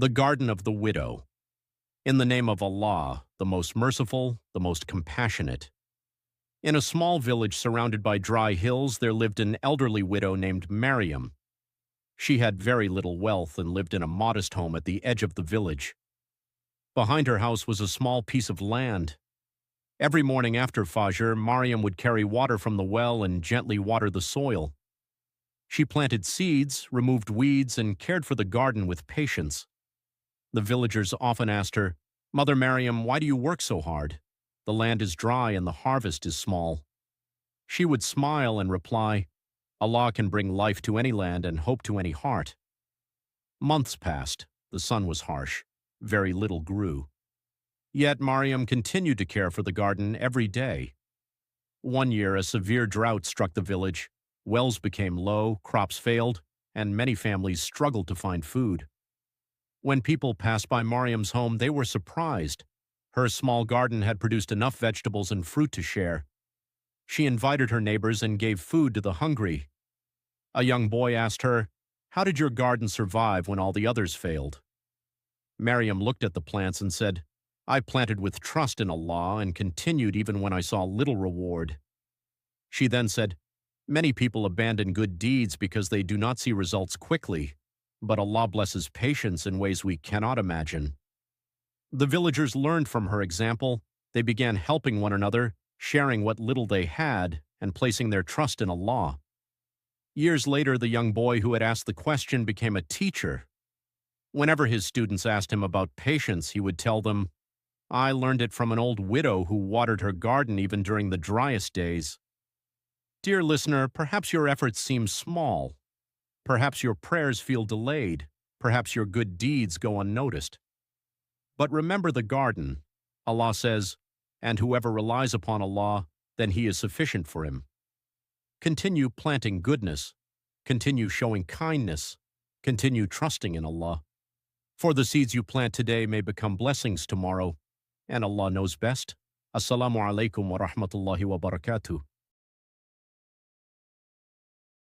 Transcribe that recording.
The Garden of the Widow. In the name of Allah, the most merciful, the most compassionate. In a small village surrounded by dry hills, there lived an elderly widow named Maryam. She had very little wealth and lived in a modest home at the edge of the village. Behind her house was a small piece of land. Every morning after Fajr, Maryam would carry water from the well and gently water the soil. She planted seeds, removed weeds, and cared for the garden with patience. The villagers often asked her, "Mother Maryam, why do you work so hard? The land is dry and the harvest is small." She would smile and reply, "Allah can bring life to any land and hope to any heart." Months passed. The sun was harsh. Very little grew. Yet Maryam continued to care for the garden every day. One year, a severe drought struck the village. Wells became low, crops failed, and many families struggled to find food. When people passed by Maryam's home, they were surprised. Her small garden had produced enough vegetables and fruit to share. She invited her neighbors and gave food to the hungry. A young boy asked her, "How did your garden survive when all the others failed?" Maryam looked at the plants and said, "I planted with trust in Allah and continued even when I saw little reward." She then said, "Many people abandon good deeds because they do not see results quickly, but Allah blesses patience in ways we cannot imagine." The villagers learned from her example. They began helping one another, sharing what little they had, and placing their trust in Allah. Years later, the young boy who had asked the question became a teacher. Whenever his students asked him about patience, he would tell them, "I learned it from an old widow who watered her garden even during the driest days." Dear listener, perhaps your efforts seem small. Perhaps your prayers feel delayed. Perhaps your good deeds go unnoticed. But remember the garden. Allah says, "And whoever relies upon Allah, then He is sufficient for him." Continue planting goodness. Continue showing kindness. Continue trusting in Allah. For the seeds you plant today may become blessings tomorrow, and Allah knows best. Assalamu alaikum wa rahmatullahi wa barakatuh.